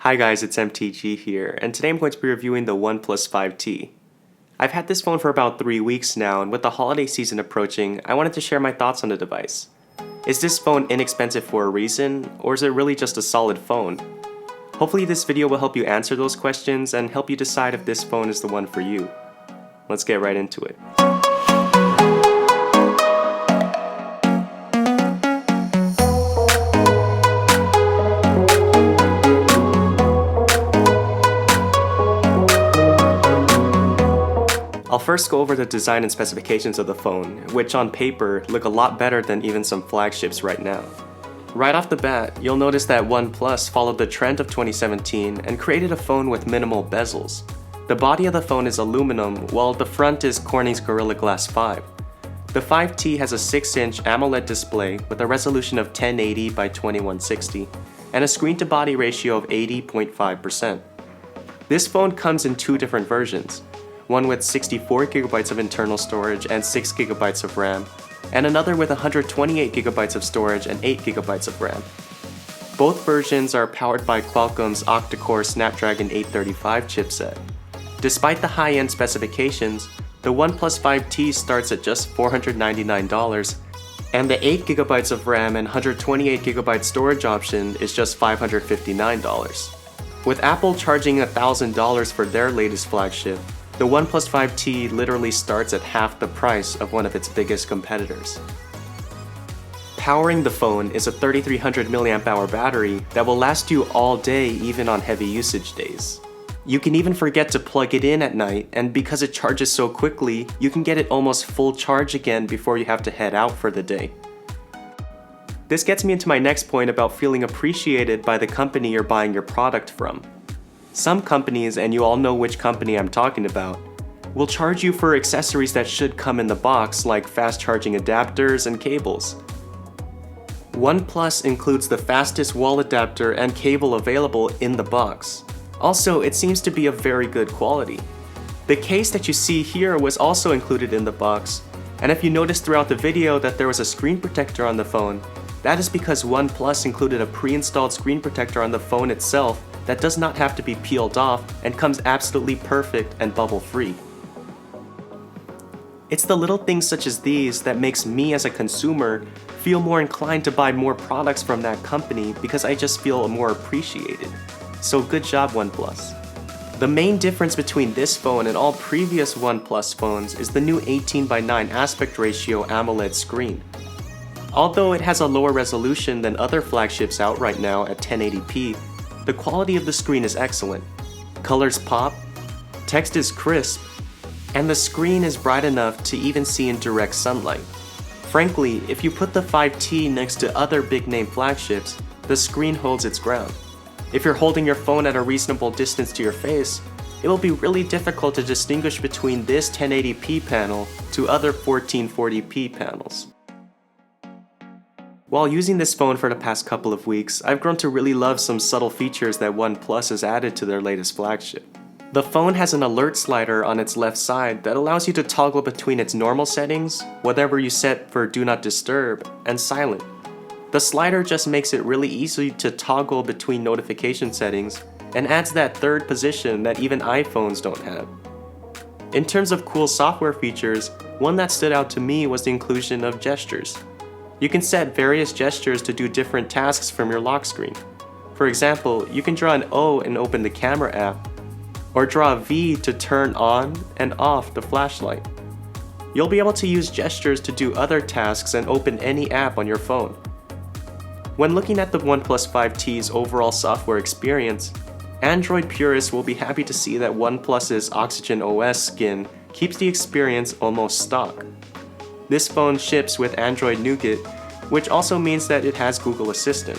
Hi guys, it's MTG here, and today I'm going to be reviewing the OnePlus 5T. I've had this phone for about 3 weeks now, and with the holiday season approaching, I wanted to share my thoughts on the device. Is this phone inexpensive for a reason, or is it really just a solid phone? Hopefully this video will help you answer those questions and help you decide if this phone is the one for you. Let's get right into it. I'll first go over the design and specifications of the phone, which on paper look a lot better than even some flagships right now. Right off the bat, you'll notice that OnePlus followed the trend of 2017 and created a phone with minimal bezels. The body of the phone is aluminum, while the front is Corning's Gorilla Glass 5. The 5T has a 6-inch AMOLED display with a resolution of 1080 by 2160 and a screen-to-body ratio of 80.5%. This phone comes in two different versions. One with 64GB of internal storage and 6GB of RAM, and another with 128GB of storage and 8GB of RAM. Both versions are powered by Qualcomm's octa-core Snapdragon 835 chipset. Despite the high-end specifications, the OnePlus 5T starts at just $499, and the 8GB of RAM and 128GB storage option is just $559. With Apple charging $1,000 for their latest flagship, the OnePlus 5T literally starts at half the price of one of its biggest competitors. Powering the phone is a 3300 mAh battery that will last you all day even on heavy usage days. You can even forget to plug it in at night, and because it charges so quickly, you can get it almost full charge again before you have to head out for the day. This gets me into my next point about feeling appreciated by the company you're buying your product from. Some companies, and you all know which company I'm talking about, will charge you for accessories that should come in the box like fast charging adapters and cables. OnePlus includes the fastest wall adapter and cable available in the box. Also, it seems to be of very good quality. The case that you see here was also included in the box, and if you noticed throughout the video that there was a screen protector on the phone, that is because OnePlus included a pre-installed screen protector on the phone itself that does not have to be peeled off and comes absolutely perfect and bubble-free. It's the little things such as these that makes me as a consumer feel more inclined to buy more products from that company because I just feel more appreciated. So good job, OnePlus. The main difference between this phone and all previous OnePlus phones is the new 18:9 aspect ratio AMOLED screen. Although it has a lower resolution than other flagships out right now at 1080p, the quality of the screen is excellent. Colors pop, text is crisp, and the screen is bright enough to even see in direct sunlight. Frankly, if you put the 5T next to other big-name flagships, the screen holds its ground. If you're holding your phone at a reasonable distance to your face, it will be really difficult to distinguish between this 1080p panel to other 1440p panels. While using this phone for the past couple of weeks, I've grown to really love some subtle features that OnePlus has added to their latest flagship. The phone has an alert slider on its left side that allows you to toggle between its normal settings, whatever you set for Do Not Disturb, and silent. The slider just makes it really easy to toggle between notification settings and adds that third position that even iPhones don't have. In terms of cool software features, one that stood out to me was the inclusion of gestures. You can set various gestures to do different tasks from your lock screen. For example, you can draw an O and open the camera app, or draw a V to turn on and off the flashlight. You'll be able to use gestures to do other tasks and open any app on your phone. When looking at the OnePlus 5T's overall software experience, Android purists will be happy to see that OnePlus's Oxygen OS skin keeps the experience almost stock. This phone ships with Android Nougat, which also means that it has Google Assistant.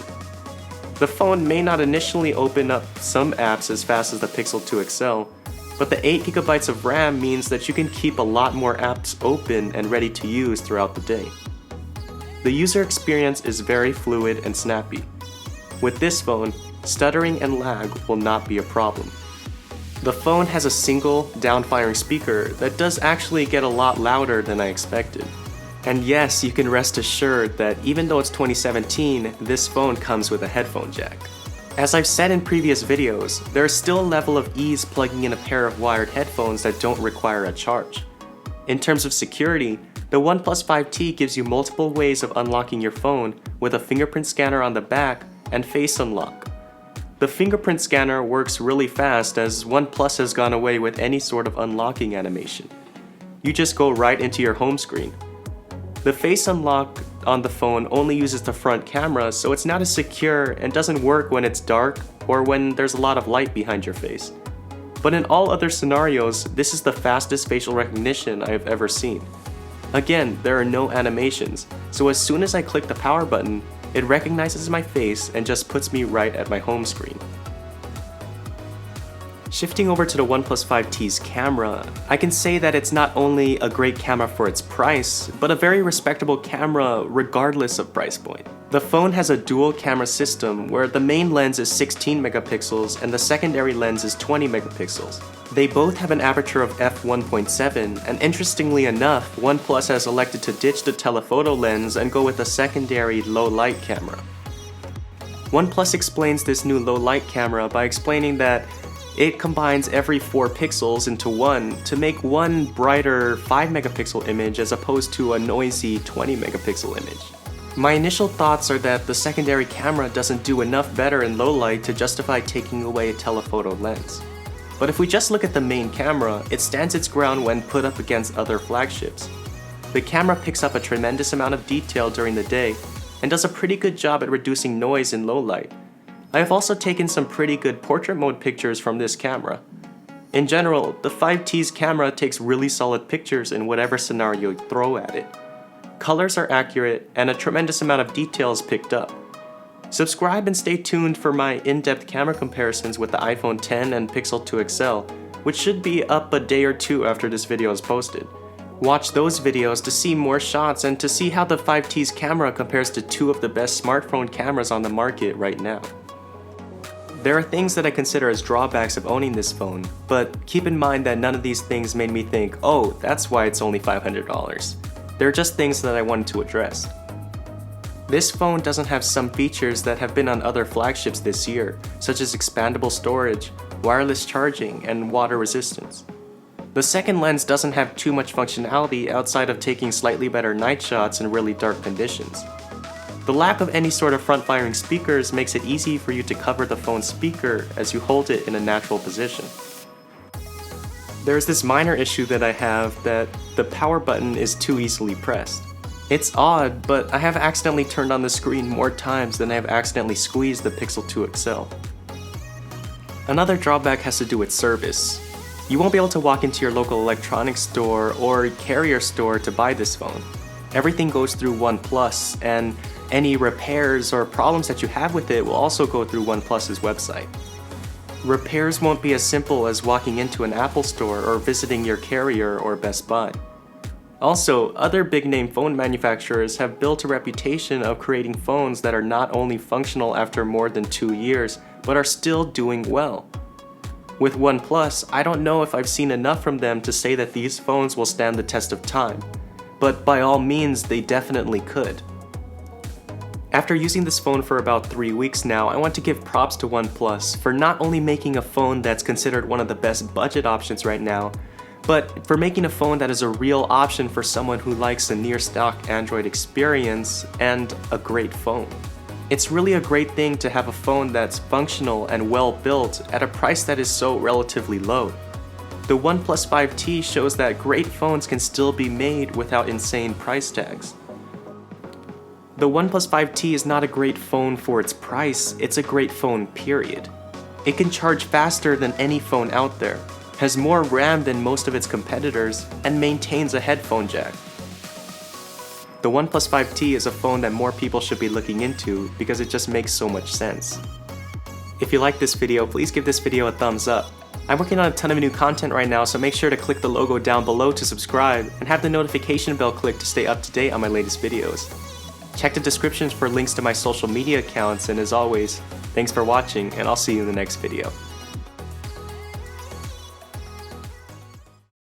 The phone may not initially open up some apps as fast as the Pixel 2 XL, but the 8GB of RAM means that you can keep a lot more apps open and ready to use throughout the day. The user experience is very fluid and snappy. With this phone, stuttering and lag will not be a problem. The phone has a single down-firing speaker that does actually get a lot louder than I expected. And yes, you can rest assured that even though it's 2017, this phone comes with a headphone jack. As I've said in previous videos, there is still a level of ease plugging in a pair of wired headphones that don't require a charge. In terms of security, the OnePlus 5T gives you multiple ways of unlocking your phone with a fingerprint scanner on the back and face unlock. The fingerprint scanner works really fast as OnePlus has gone away with any sort of unlocking animation. You just go right into your home screen. The face unlock on the phone only uses the front camera, so it's not as secure and doesn't work when it's dark or when there's a lot of light behind your face. But in all other scenarios, this is the fastest facial recognition I have ever seen. Again, there are no animations, so as soon as I click the power button, it recognizes my face and just puts me right at my home screen. Shifting over to the OnePlus 5T's camera, I can say that it's not only a great camera for its price, but a very respectable camera regardless of price point. The phone has a dual camera system where the main lens is 16 megapixels and the secondary lens is 20 megapixels. They both have an aperture of f1.7, and interestingly enough, OnePlus has elected to ditch the telephoto lens and go with a secondary low-light camera. OnePlus explains this new low-light camera by explaining that it combines every 4 pixels into one to make one brighter 5 megapixel image as opposed to a noisy 20 megapixel image. My initial thoughts are that the secondary camera doesn't do enough better in low light to justify taking away a telephoto lens. But if we just look at the main camera, it stands its ground when put up against other flagships. The camera picks up a tremendous amount of detail during the day and does a pretty good job at reducing noise in low light. I have also taken some pretty good portrait mode pictures from this camera. In general, the 5T's camera takes really solid pictures in whatever scenario you throw at it. Colors are accurate and a tremendous amount of detail is picked up. Subscribe and stay tuned for my in-depth camera comparisons with the iPhone X and Pixel 2 XL, which should be up a day or two after this video is posted. Watch those videos to see more shots and to see how the 5T's camera compares to two of the best smartphone cameras on the market right now. There are things that I consider as drawbacks of owning this phone, but keep in mind that none of these things made me think, oh, that's why it's only $500. They're just things that I wanted to address. This phone doesn't have some features that have been on other flagships this year, such as expandable storage, wireless charging, and water resistance. The second lens doesn't have too much functionality outside of taking slightly better night shots in really dark conditions. The lack of any sort of front-firing speakers makes it easy for you to cover the phone's speaker as you hold it in a natural position. There's this minor issue that I have that the power button is too easily pressed. It's odd, but I have accidentally turned on the screen more times than I have accidentally squeezed the Pixel 2 XL. Another drawback has to do with service. You won't be able to walk into your local electronics store or carrier store to buy this phone. Everything goes through OnePlus, and any repairs or problems that you have with it will also go through OnePlus's website. Repairs won't be as simple as walking into an Apple store or visiting your carrier or Best Buy. Also, other big-name phone manufacturers have built a reputation of creating phones that are not only functional after more than 2 years, but are still doing well. With OnePlus, I don't know if I've seen enough from them to say that these phones will stand the test of time, but by all means, they definitely could. After using this phone for about 3 weeks now, I want to give props to OnePlus for not only making a phone that's considered one of the best budget options right now, but for making a phone that is a real option for someone who likes a near-stock Android experience and a great phone. It's really a great thing to have a phone that's functional and well-built at a price that is so relatively low. The OnePlus 5T shows that great phones can still be made without insane price tags. The OnePlus 5T is not a great phone for its price, it's a great phone, period. It can charge faster than any phone out there, has more RAM than most of its competitors, and maintains a headphone jack. The OnePlus 5T is a phone that more people should be looking into because it just makes so much sense. If you like this video, please give this video a thumbs up. I'm working on a ton of new content right now, so make sure to click the logo down below to subscribe and have the notification bell clicked to stay up to date on my latest videos. Check the descriptions for links to my social media accounts, and as always, thanks for watching, and I'll see you in the next video.